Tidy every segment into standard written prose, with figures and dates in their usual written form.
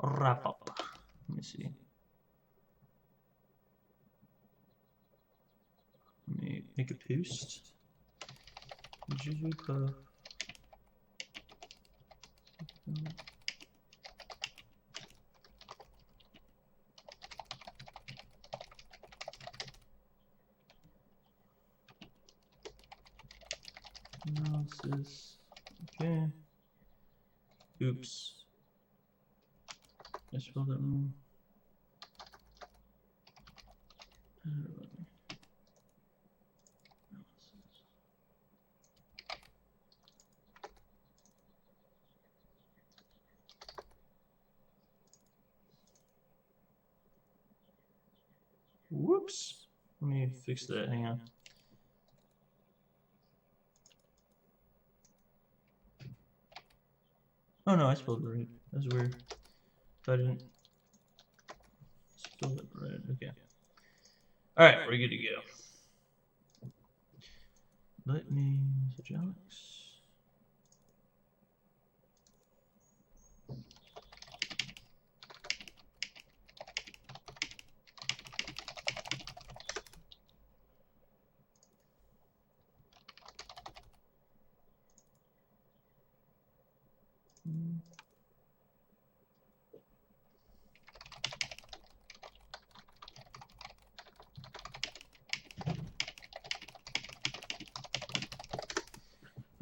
wrap up. Let me see. Let me make a post. Jigglypuff. Analysis. Okay. Oops. I spelled that wrong. Whoops. Let me fix that. Hang on. Oh no, I spelled it right. That's weird. If I didn't spell it right. Okay. Alright, we're good to go. Let me switch Alex.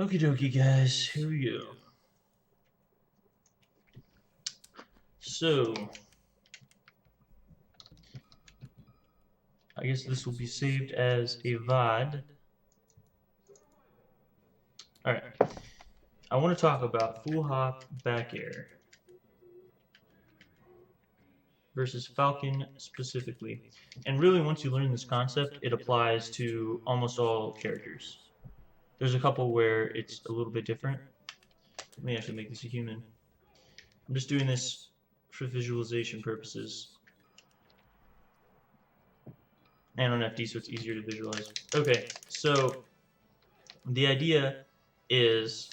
Okie dokie, guys. Here we go. So, I guess this will be saved as a VOD. Alright. I want to talk about full hop back air versus Falcon specifically. And really, once you learn this concept, it applies to almost all characters. There's a couple where it's a little bit different. Let me actually make this a human. I'm just doing this for visualization purposes. And on FD, so it's easier to visualize. Okay, so the idea is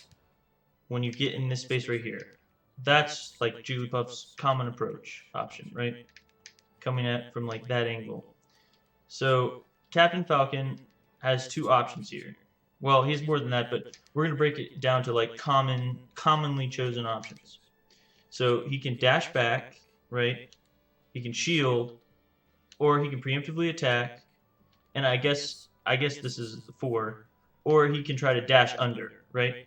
when you get in this space right here, that's like Jigglypuff's common approach option, right? Coming at from like that angle. So Captain Falcon has two options here. Well, he has more than that, but we're going to break it down to like commonly chosen options. So he can dash back, right? He can shield, or he can preemptively attack, and I guess this is the 4, or he can try to dash under, right?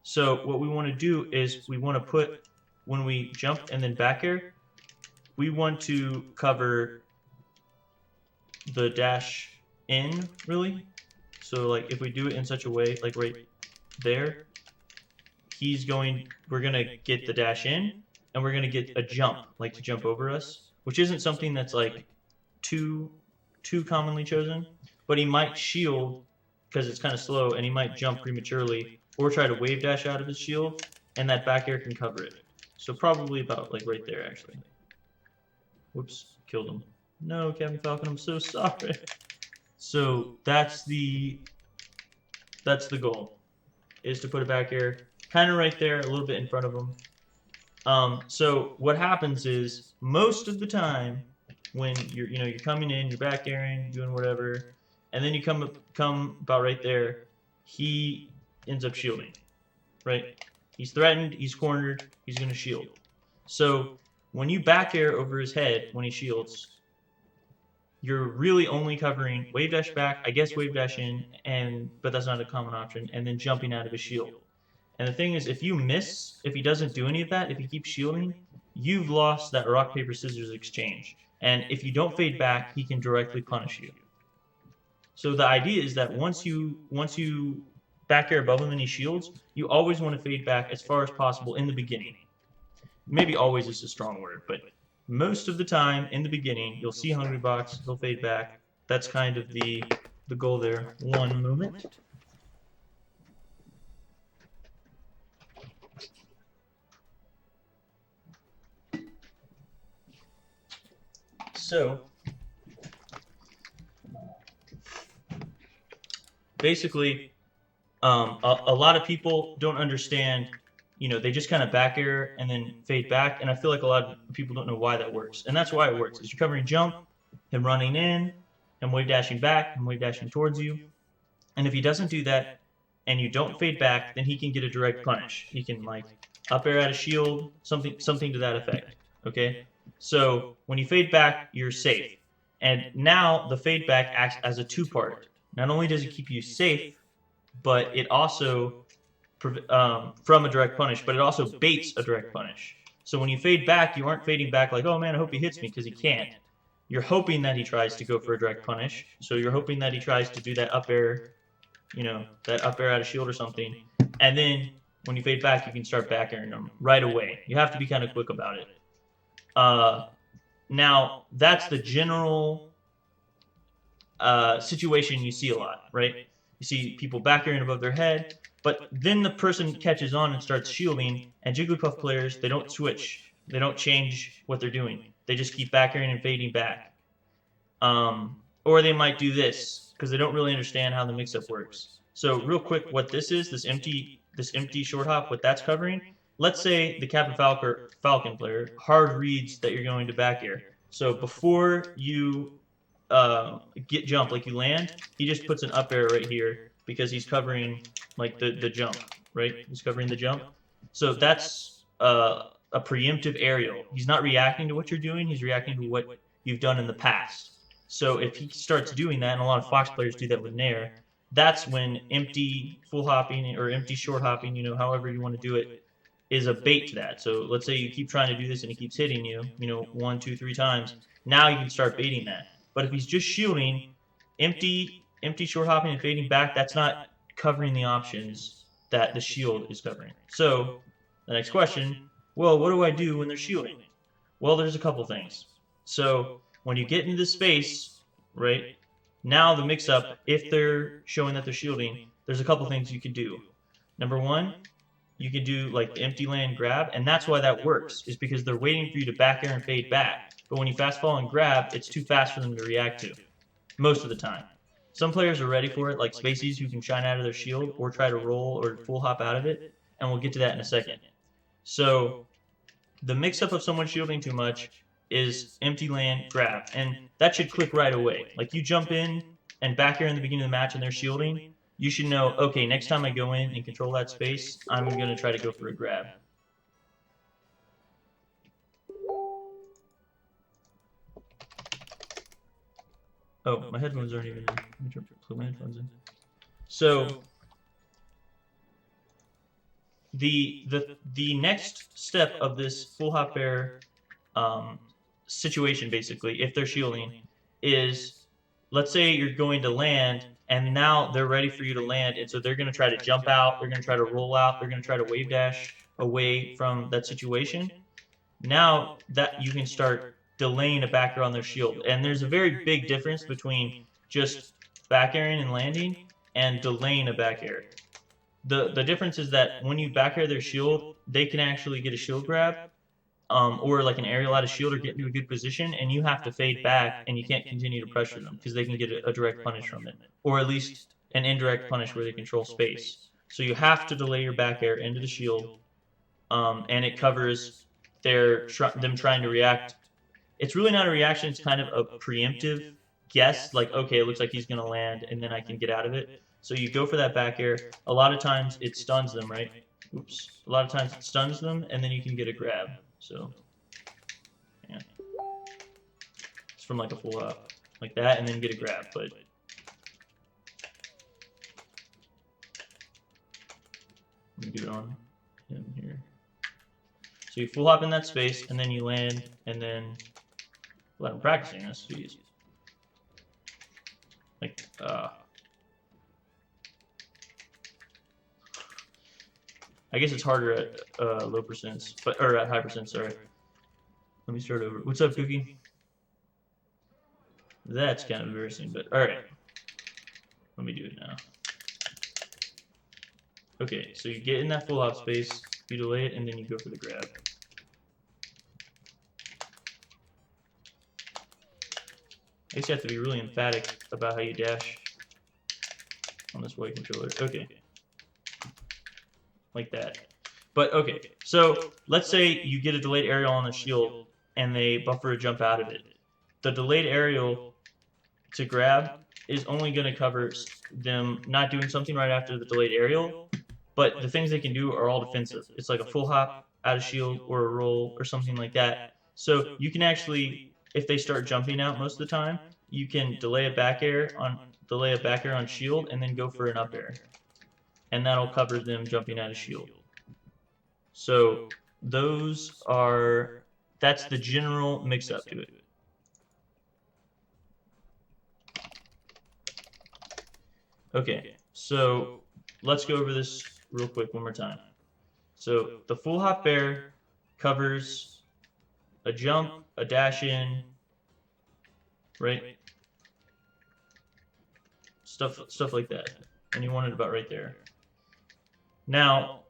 So what we want to do is we want to put, when we jump and then back air, we want to cover the dash in, really. So like if we do it in such a way, like right there, we're gonna get the dash in, and we're gonna get a jump, like to jump over us, which isn't something that's like too commonly chosen, but he might shield because it's kind of slow, and he might jump prematurely or try to wave dash out of his shield, and that back air can cover it. So probably about like right there actually. Whoops, killed him. No, Captain Falcon, I'm so sorry. So that's the goal, is to put a back air kind of right there, a little bit in front of him. So what happens is most of the time when you're coming in, you're back airing, doing whatever, and then you come about right there, he ends up shielding, right? He's threatened, he's cornered, he's gonna shield. So when you back air over his head when he shields, you're really only covering wave dash back, I guess wave dash in, but that's not a common option, and then jumping out of his shield. And the thing is, if you miss, if he doesn't do any of that, if he keeps shielding, you've lost that rock, paper, scissors exchange. And if you don't fade back, he can directly punish you. So the idea is that once you back air above him and he shields, you always want to fade back as far as possible in the beginning. Maybe always is a strong word, but most of the time in the beginning, you'll see Hungry Box, he'll fade back. That's kind of the goal there. One moment. So basically, a lot of people don't understand, you know, they just kind of back air and then fade back. And I feel like a lot of people don't know why that works. And that's why it works. Is you're covering jump, him running in, him wave dashing back, him wave dashing towards you. And if he doesn't do that and you don't fade back, then he can get a direct punish. He can like up air at a shield, something to that effect. Okay? So when you fade back, you're safe. And now the fade back acts as a two-part. Not only does it keep you safe, but it also from a direct punish, but it also baits a direct punish. So when you fade back, you aren't fading back like, oh man, I hope he hits me, because he can't. You're hoping that he tries to go for a direct punish. So you're hoping that he tries to do that up air, you know, that up air out of shield or something. And then when you fade back, you can start back airing them right away. You have to be kind of quick about it. Now, that's the general situation you see a lot, right? You see people back airing above their head, but then the person catches on and starts shielding, and Jigglypuff players, they don't switch. They don't change what they're doing. They just keep back airing and fading back. Or they might do this, because they don't really understand how the mix-up works. So real quick, what this is, this empty short hop, what that's covering, let's say the Captain Falcon player hard reads that you're going to back air. So before you get jump, like you land, he just puts an up air right here because he's covering like the jump, right? He's covering the jump. So that's a preemptive aerial. He's not reacting to what you're doing. He's reacting to what you've done in the past. So if he starts doing that, and a lot of Fox players do that with Nair, that's when empty full hopping or empty short hopping, you know, however you want to do it, is a bait to that. So let's say you keep trying to do this and he keeps hitting you, you know, 1, 2, 3 times. Now you can start baiting that. But if he's just shielding, empty short hopping and fading back, that's not covering the options that the shield is covering. So the next question, well, what do I do when they're shielding? Well, there's a couple things. So when you get into this space, right, now the mix-up, if they're showing that they're shielding, there's a couple things you can do. Number one, you can do like the empty land grab, and that's why that works, is because they're waiting for you to back air and fade back. But when you fast fall and grab, it's too fast for them to react to, most of the time. Some players are ready for it, like Spaceys, who can shine out of their shield or try to roll or full hop out of it, and we'll get to that in a second. So the mix-up of someone shielding too much is empty land grab, and that should click right away. Like you jump in and back air in the beginning of the match and they're shielding, you should know, okay, next time I go in and control that space, I'm going to try to go for a grab. Oh, my headphones aren't even in. Let me put my headphones in. So the next step of this full hop air situation, basically, if they're shielding, is let's say you're going to land and now they're ready for you to land, and so they're going to try to jump out, they're going to try to roll out, they're going to try to wave dash away from that situation. Now that you can start delaying a back air on their shield. And there's a very big difference between just back airing and landing and delaying a back air. The difference is that when you back air their shield, they can actually get a shield grab, or like an aerial out of shield or get into a good position, and you have to fade back and you can't continue to pressure them because they can get a direct punish from it, or at least an indirect punish where they control space. So you have to delay your back air into the shield, and it covers them trying to react. It's really not a reaction, it's kind of a preemptive guess, like, okay, it looks like he's going to land, and then I can get out of it. So you go for that back air. A lot of times it stuns them, right? Oops. A lot of times it stuns them, and then you can get a grab. So, yeah. It's from like a full up, like that, and then get a grab, but... Let me get it on in here. So you full hop in that space, and then you land, and then... Well, I'm practicing this, jeez. Like, I guess it's harder at low percents, or at high percent, sorry. Let me start over. What's up, Cookie? That's kind of embarrassing, but alright. Let me do it now. Okay, so you get in that full hop space, you delay it, and then you go for the grab. I guess you have to be really emphatic about how you dash on this white controller. Okay. Like that. But okay, so let's say you get a delayed aerial on the shield and they buffer a jump out of it. The delayed aerial to grab is only going to cover them not doing something right after the delayed aerial, but the things they can do are all defensive. It's like a full hop out of shield or a roll or something like that. So you can actually, if they start jumping out most of the time, you can delay a back air on shield and then go for an up air, and that'll cover them jumping out of shield. So that's the general mix-up to it. Okay, so let's go over this real quick one more time. So the full hop bear covers a jump, a dash in, right? Stuff like that. And you want it about right there. Now,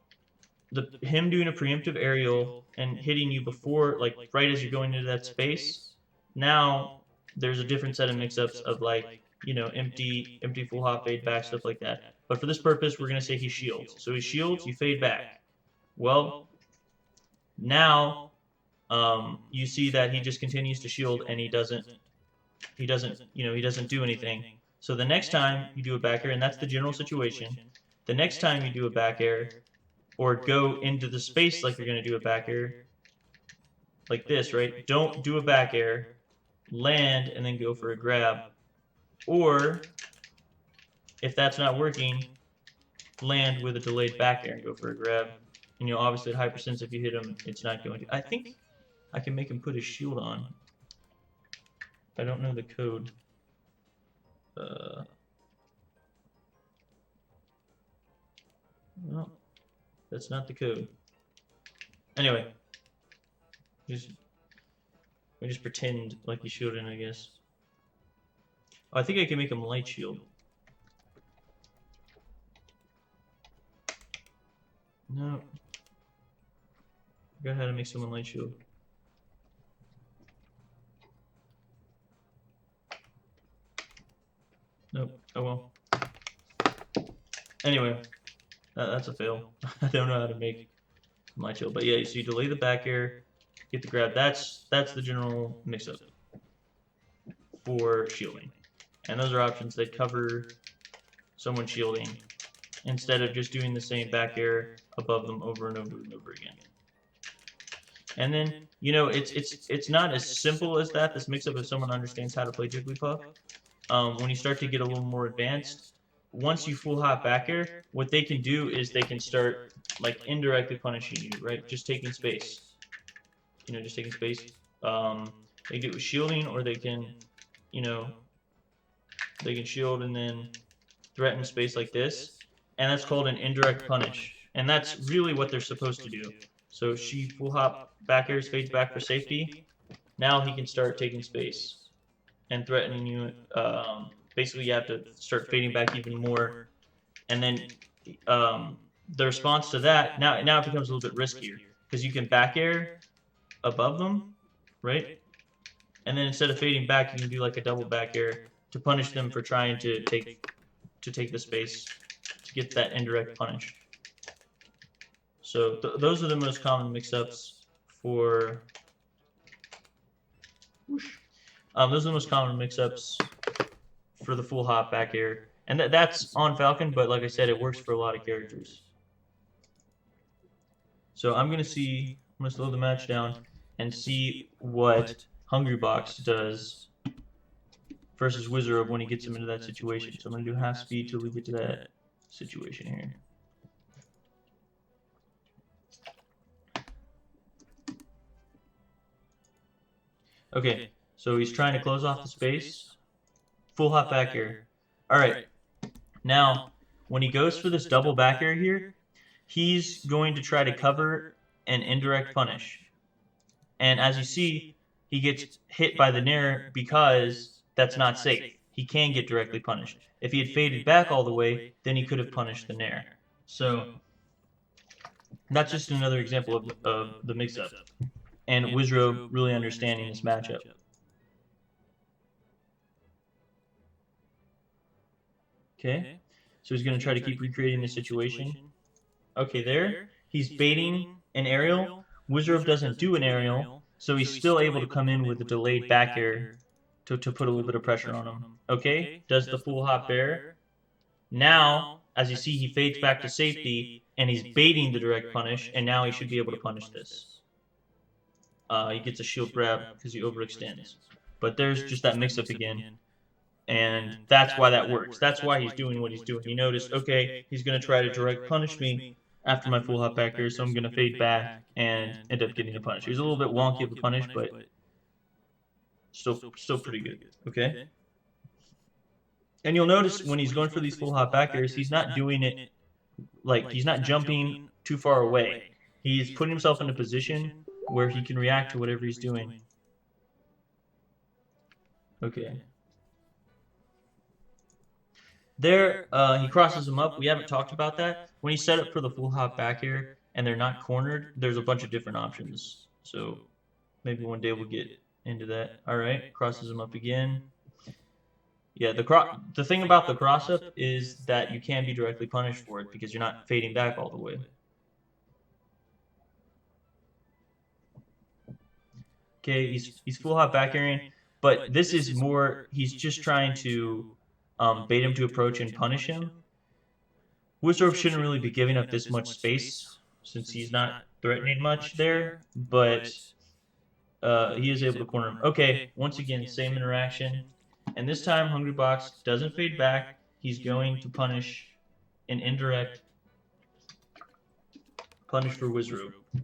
him doing a preemptive aerial and hitting you before, like right as you're going into that space, now there's a different set of mix-ups of like, you know, empty full hop, fade back, stuff like that. But for this purpose, we're going to say he shields. So he shields, you fade back. Well, now you see that he just continues to shield and he doesn't do anything. So the next time you do a back air, and that's the general situation, the next time you do a back air or go into the space like you're going to do a back air, like this, right? Don't do a back air, land, and then go for a grab. Or, if that's not working, land with a delayed back air and go for a grab. And you'll obviously at high percents, if you hit him, it's not going to. I think I can make him put his shield on. I don't know the code. Well, that's not the code. Anyway, we just pretend like he's shielding, I guess. Oh, I think I can make him light shield. No. I forgot how to make someone light shield. Nope. Oh well. Anyway, that's a fail. I don't know how to make light shield, but yeah. So you delay the back air, get the grab. That's the general mix-up for shielding, and those are options that cover someone shielding instead of just doing the same back air above them over and over and over again. And then, you know, it's not as simple as that, this mix-up, if someone understands how to play Jigglypuff. When you start to get a little more advanced, once you full hop back air, what they can do is they can start, like, indirectly punishing you, right? Just taking space. You know, just taking space. They can do it with shielding, or they can, you know, they can shield and then threaten space like this. And that's called an indirect punish. And that's really what they're supposed to do. So she full hop back airs, fades back for safety. Now he can start taking space and threatening you. Basically, you have to start fading back even more. And then the response to that, now it becomes a little bit riskier. Because you can back air above them, right? And then instead of fading back, you can do like a double back air to punish them for trying to take the space to get that indirect punish. So those are the most common mix-ups for. Those are the most common mix-ups for the full hop back air, and that's on Falcon. But like I said, it works for a lot of characters. So I'm gonna slow the match down and see what Hungrybox does versus Wizard when he gets him into that situation. So I'm gonna do half speed till we get to that situation here. Okay, so he's trying to close off the space. Full hop back air. Alright, now, when he goes for this double back air here, he's going to try to cover an indirect punish. And as you see, he gets hit by the nair because that's not safe. He can get directly punished. If he had faded back all the way, then he could have punished the nair. So, that's just another example of the mix-up. And Wizrobe really understanding this matchup. Okay, so he's going to try to keep recreating the situation. Okay, there. he's baiting an aerial. Wizrobe doesn't do an aerial, so he's still able to come in with a delayed back air to put a little bit of pressure on him. Okay, does the full hop bear. Now, as you see, he fades back to safety, and he's baiting the direct punish, and now he should be able to punish this. He gets a shield grab because he overextends. But there's just that mix-up again. And that's why that works. That's why he's doing what he's doing. He noticed, okay, he's going to try to direct punish me after my full hop back here, so I'm going to fade back and end up getting the punish. He was a little bit wonky of a punish, but still pretty good. Okay? And you'll notice when he's going for these full hop back airs, he's not doing it like he's not jumping too far away. He's putting himself in a position where he can react to whatever he's doing. Okay. There, he crosses him up. We haven't talked about that. When he's set up for the full hop back here and they're not cornered, there's a bunch of different options. So maybe one day we'll get into that. All right, crosses him up again. Yeah, the thing about the cross up is that you can be directly punished for it because you're not fading back all the way. Okay, he's full hop back airing, but this is more, he's just trying to bait him to approach and punish him. Wizrobe shouldn't really be giving up this much space since he's not threatening much there, but he is able to corner him. Okay, once again, same interaction. And this time, Hungrybox doesn't fade back. He's going to punish an indirect punish for Wizrobe. If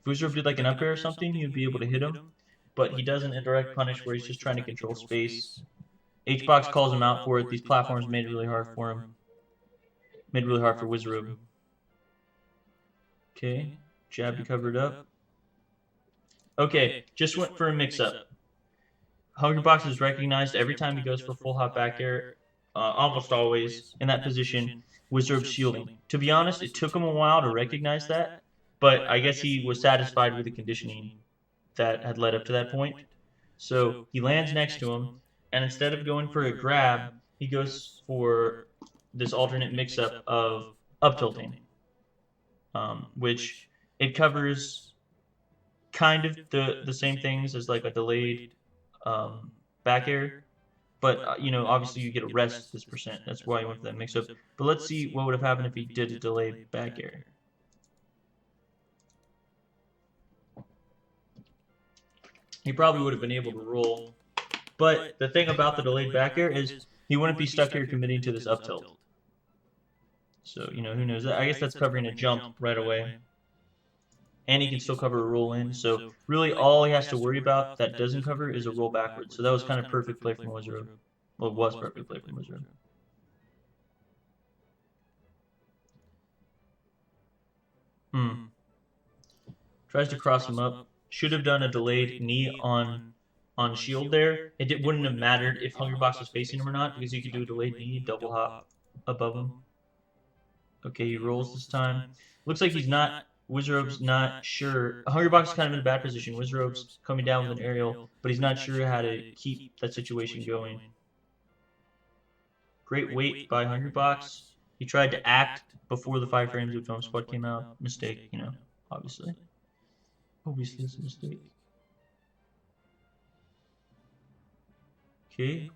Wizrobe did like an up air or something, he would be able to hit him. But he does an indirect punish where he's just trying to control space. H-Box calls him out for it. These platforms made it really hard for him. Made it really hard for Wizrobe. Okay, jab to cover it up. Okay, just went for a mix-up. Hungrybox is recognized every time he goes for full hop back air, almost always in that position. Wizrobe shielding. To be honest, it took him a while to recognize that, but I guess he was satisfied with the conditioning that had led up to that point. So he lands next to him, and instead of going for a grab, he goes for this alternate mix-up of up tilting, which it covers kind of the same things as like a delayed back air, but you know, obviously you get a rest this percent. That's why I went for that mix-up. But let's see what would have happened if he did a delayed back air. He probably would have been able to roll. But the thing about the delayed back air is he wouldn't be stuck here committing to this up tilt. So, you know, who knows? I guess that's covering a jump right away. And he can still cover a roll in. So really all he has to worry about that doesn't cover is a roll backwards. So that was kind of perfect play from Wizrobe. Well, it was perfect play from Wizrobe. Tries to cross him up. Should have done a delayed knee on shield there. It wouldn't have mattered if Hungrybox was facing him or not, because you could do a delayed knee, double hop above him. Okay, he rolls this time. Looks like he's not, Wizrobe's not sure. Hungrybox is kind of in a bad position. Wizrobe's coming down with an aerial, but he's not sure how to keep that situation going. Great wait by Hungrybox. He tried to act before the 5 frames of film spot came out. Mistake, you know, obviously. Obviously, it's a mistake. Okay.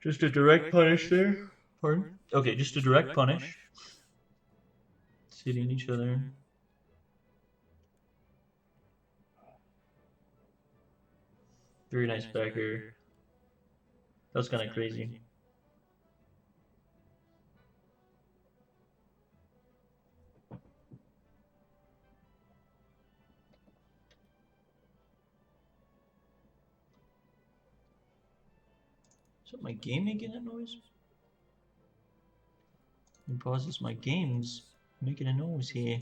Just a direct punish there. Pardon? Okay, just a direct punish. Hitting each other. Very nice back here. That was kind of crazy. Is that my game making that noise? Pause this. My game's making a noise here.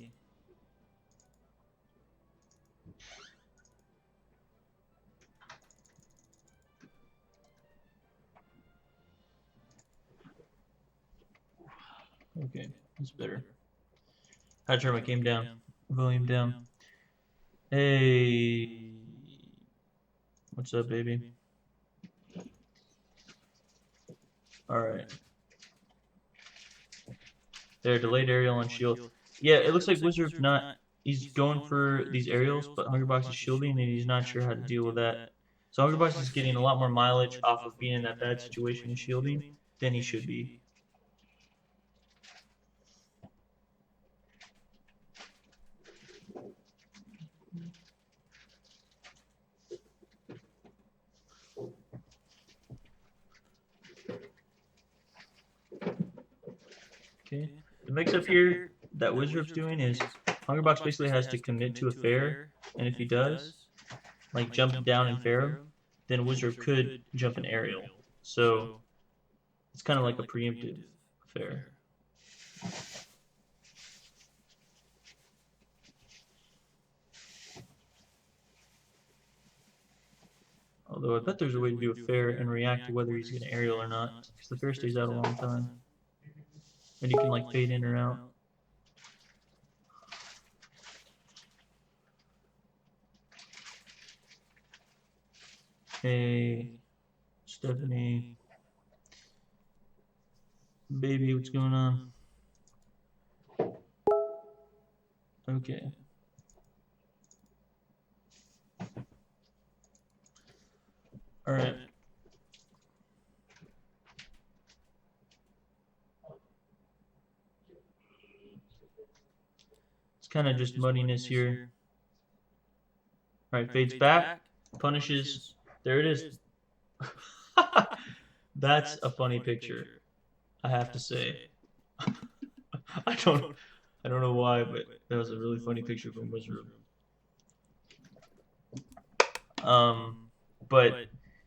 Okay, that's better. I had to turn my game down, volume down. Hey, what's up, baby? All right. There, delayed aerial on shield. Yeah, it looks like Wizard's not. He's going for these aerials, but Hungrybox is shielding, and he's not sure how to deal with that. So Hungrybox is getting a lot more mileage off of being in that bad situation and shielding than he should be. Okay. The mix-up here that Wizard's doing is Hungrybox basically has to commit to a fair, and if he does, like jump down in Pharaoh, then Wizard could jump an aerial. So it's kind of like a preemptive fair. Although I bet there's a way to do a fair and react to whether he's going to aerial or not, because the fair stays out a long time. And you can like fade in or out. Hey, Stephanie. Baby, what's going on? Okay. All right. It's kind of just muddiness here. All right, fades back, punishes. There it is. That's a funny picture, I have to say. I don't know why, but that was a really funny picture from Wizard. But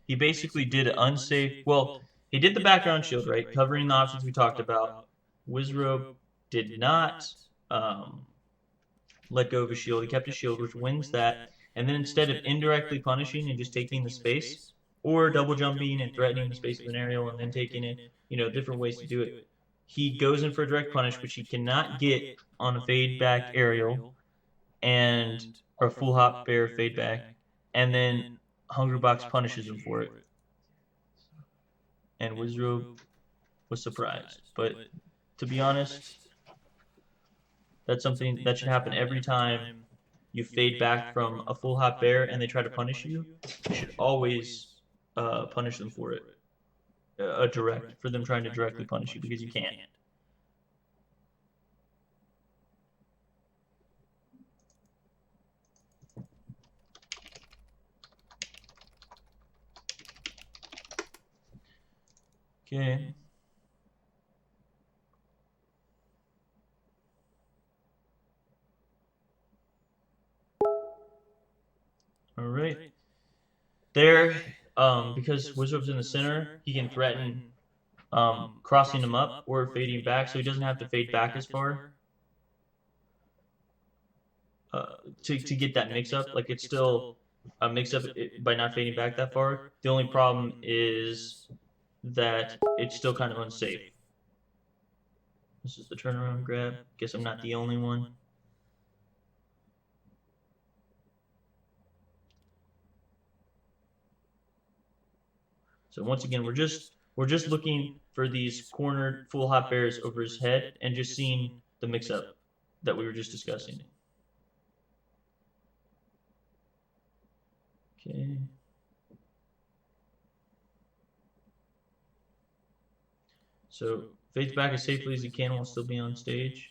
he basically did an unsafe. Well, he did the background shield, right, covering the options we talked about. Wizrobe did not let go of his shield. He kept his shield, which wins that. And then instead of indirectly punishing and just taking the space, or double jumping and threatening the space with an aerial and then taking it, different ways to do it, he goes in for a direct punish, which he cannot get on a fade back aerial or a full hop bear fade back, and then Hungrybox punishes him for it. And Wizrobe was surprised. But to be honest, that's something that should happen every time you fade back from a full hop bear and they try to punish you. You should always punish them for it. For them trying to directly punish you, because you can't. Okay. All right. There, because Wizard's in the center, he can threaten crossing him up or fading back, so he doesn't have to fade back as far to get that mix-up. Like, it's still a mix-up by not fading back that far. The only problem is that it's still kind of unsafe. This is the turnaround grab. Guess I'm not the only one. So once again, we're just looking for these cornered full hop bears over his head and just seeing the mix-up that we were just discussing. Okay. So fades back as safely as he can while still being on stage.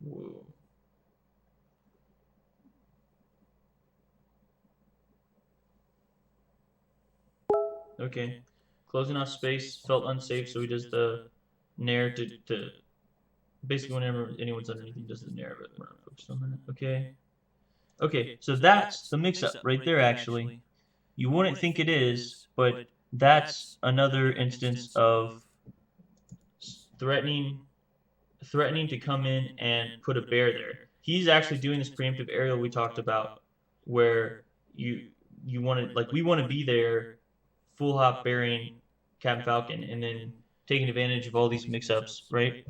Whoa. Okay. Closing off space felt unsafe, so he does the nair to basically whenever anyone's underneath, he does the nair, but we're not focused on that. Okay. Okay, so that's the mix-up right there, actually. You wouldn't think it is, but that's another instance of threatening to come in and put a bear there. He's actually doing this preemptive aerial we talked about, where you want to, like, we want to be there, full hop bearing Captain Falcon, and then taking advantage of all these mix-ups, right?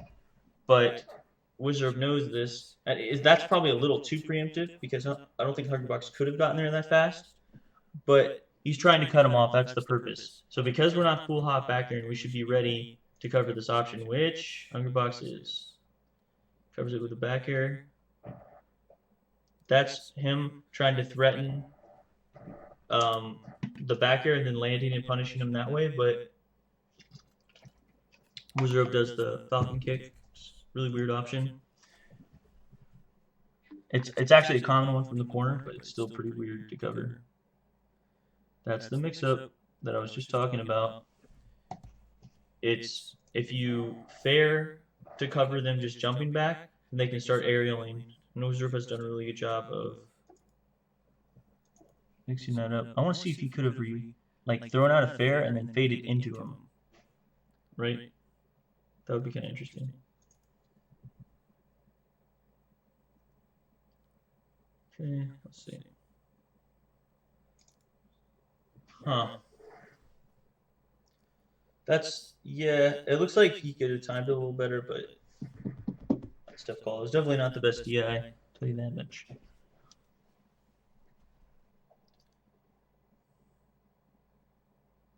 But Wizard knows this. That's probably a little too preemptive because I don't think Huggerbox could have gotten there that fast. But he's trying to cut him off. That's the purpose. So because we're not full hop back there, and we should be ready to cover this option, which Huggerbox is. Covers it with a back air. That's him trying to threaten the back air and then landing and punishing him that way. But Wizard does the Falcon kick. Really weird option. It's actually a common one from the corner, but it's still pretty weird to cover. That's the mix-up that I was just talking about. It's if you fair to cover them just jumping back, then they can start aerialing. Nozerf has done a really good job of mixing that up. I want to see if he could have thrown out a fair and then faded into him. Right? That would be kind of interesting. Okay, let's see. Huh. Yeah, it looks like he could have timed it a little better, but that's tough call. It was definitely not the best DI, I'll tell you that much.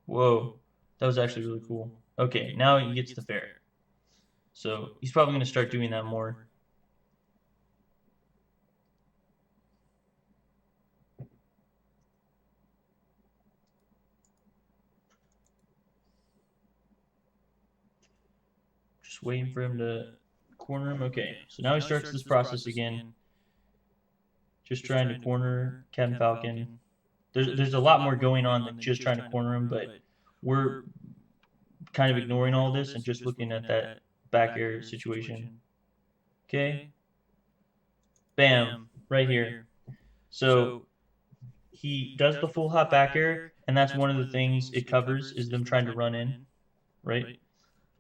Whoa, that was actually really cool. Okay, now he gets the fair. So he's probably going to start doing that more. Just waiting for him to corner him. Okay, so now he starts this process again. Just trying to corner Captain Falcon. There's a lot more going on than just trying to corner him, but we're kind of ignoring all this and just looking at that back air situation. Okay. Bam, right here. So he does the full hop back air, and that's one of the things it covers is them trying to run in, right?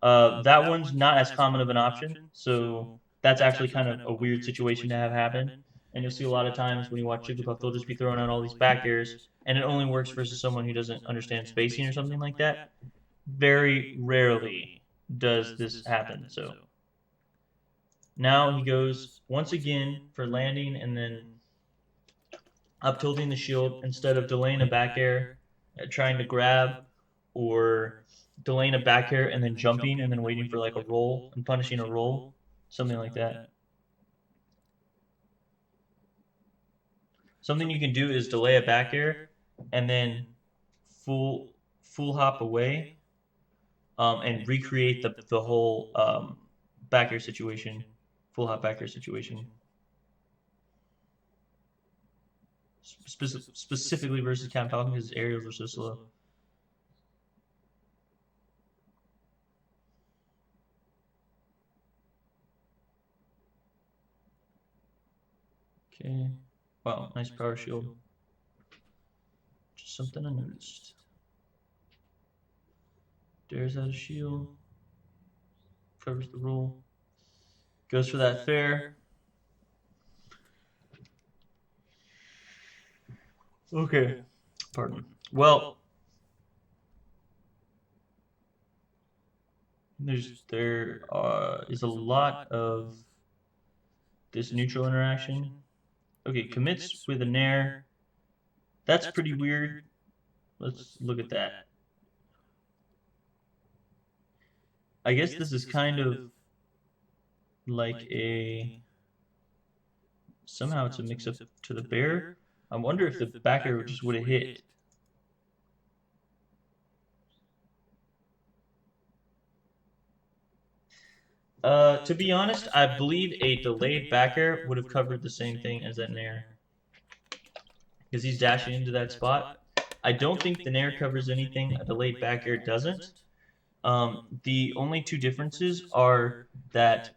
That one's not as common of an option, so that's actually kind of a weird situation to have happen. And you'll see a lot of times when you watch Jigglypuff, they'll just be throwing out all these back airs, and it only works versus someone who doesn't understand spacing or something like that. Very rarely does this happen. So now he goes once again for landing and then up tilting the shield instead of delaying a back air, trying to grab, or delaying a back air and then jumping and then waiting for like a roll and punishing a roll, something like that. Something you can do is delay a back air and then full hop away and recreate the whole back air situation, full hop back air situation. Specifically versus Captain Falcon because his aerials were so slow. Okay. Wow, nice power shield. Just something I noticed. Dares out a shield. Covers the roll. Goes for that fair. Okay. Pardon. Well, there is a lot of this neutral interaction. Okay, commits with a nair. That's pretty weird. Let's look at that. I guess this is kind of like somehow it's a mix-up to the bear. I wonder if the backer just would have hit. To be honest, I believe a delayed backer would have covered the same thing as that nair. Because he's dashing into that spot. I don't think the nair covers anything a delayed back air doesn't. The only two differences are that,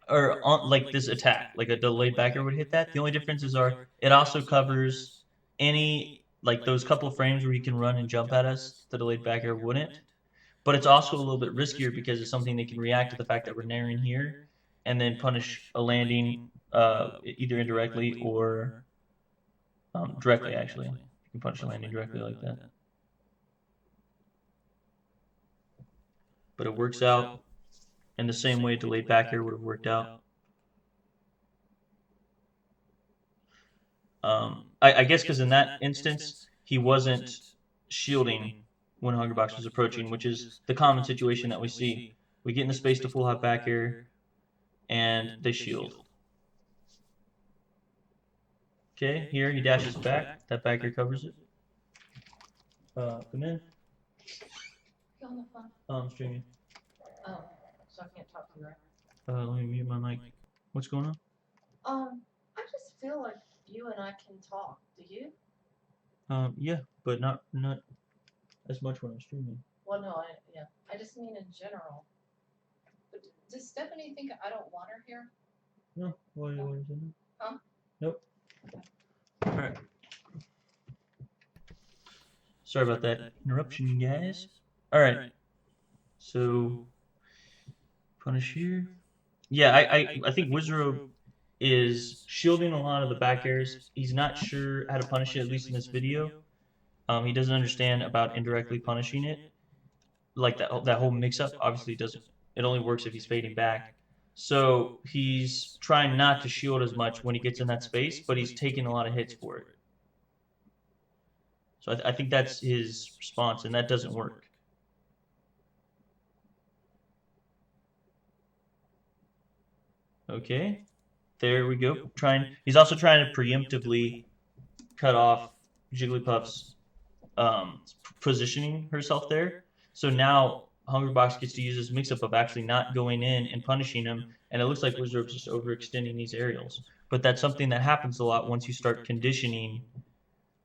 like this attack, like a delayed back air would hit that. The only differences are it also covers any, like those couple frames where you can run and jump at us, the delayed back air wouldn't. But it's also a little bit riskier because it's something that can react to the fact that we're nairing here and then punish a landing either indirectly or directly, actually. You can punish a landing directly like that. But it works out And the same way delayed back air would have worked out. I guess because in that instance, he wasn't shielding when Hungrybox was approaching, which is the common situation that we see. We get in the space to full hop back air, and they shield. Okay, here he dashes back. That back air covers it. Come in. You on the phone? I'm streaming. Oh, so I can't talk to you, right? Let me mute my mic. What's going on? I just feel like you and I can talk. Do you? Yeah, but not as much when I'm streaming. Well, no, I just mean in general. But does Stephanie think I don't want her here? No, what is it? Huh? Nope. All right. Sorry about that interruption, guys. All right. So punish here. Yeah, I think Wizard is shielding a lot of the back airs. He's not sure how to punish it, at least in this video. He doesn't understand about indirectly punishing it. Like that whole mix-up obviously doesn't. It only works if he's fading back. So he's trying not to shield as much when he gets in that space, but he's taking a lot of hits for it. So I think that's his response, and that doesn't work. Okay, there we go. He's also trying to preemptively cut off Jigglypuff's positioning herself there. So now Hungrybox gets to use this mix-up of actually not going in and punishing him, and it looks like Wizard's just overextending these aerials. But that's something that happens a lot once you start conditioning.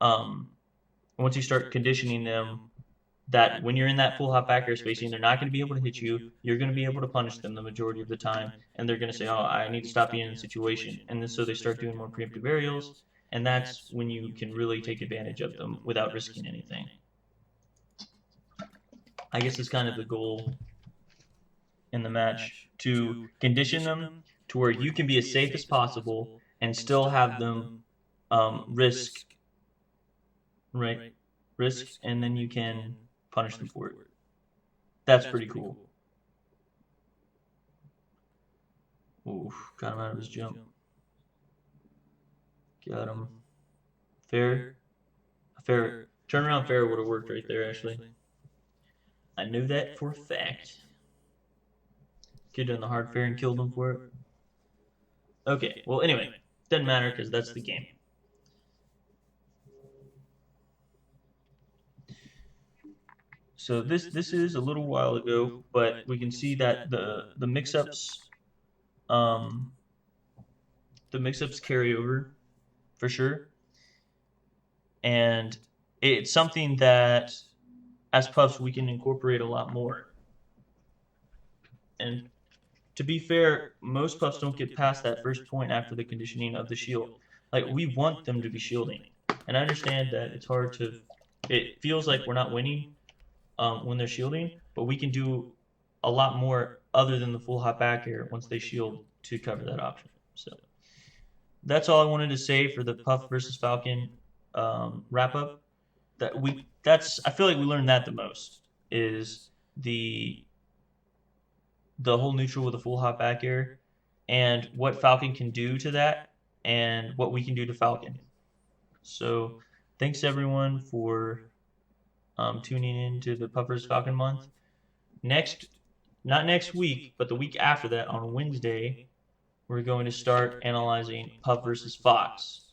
Once you start conditioning them, that when you're in that full hop back air spacing, they're not going to be able to hit you. You're going to be able to punish them the majority of the time, and they're going to say, "Oh, I need to stop being in a situation," and then so they start doing more preemptive aerials, and that's when you can really take advantage of them without risking anything. I guess it's kind of the goal in the match to condition them to where you can be as safe as possible and still have them risk, and then you can punish them for it. That's pretty cool. Oof, got him out of his jump. Got him. Fair. Turnaround fair would have worked right there, actually. I knew that for a fact. Could have done the hard fair and killed him for it. Okay, well, anyway, doesn't matter because that's the game. So this is a little while ago, but we can see that the mix-ups carry over for sure, and it's something that as puffs we can incorporate a lot more. And to be fair, most puffs don't get past that first point after the conditioning of the shield. Like, we want them to be shielding, and I understand that it's hard to. It feels like we're not winning when they're shielding, but we can do a lot more other than the full hop back air once they shield to cover that option. So that's all I wanted to say for the Puff versus Falcon wrap up. I feel like we learned that the most is the whole neutral with a full hop back air and what Falcon can do to that and what we can do to Falcon. So thanks everyone for tuning in to the Puff vs. Falcon month. Not next week, but the week after that on Wednesday, we're going to start analyzing Puff versus Fox.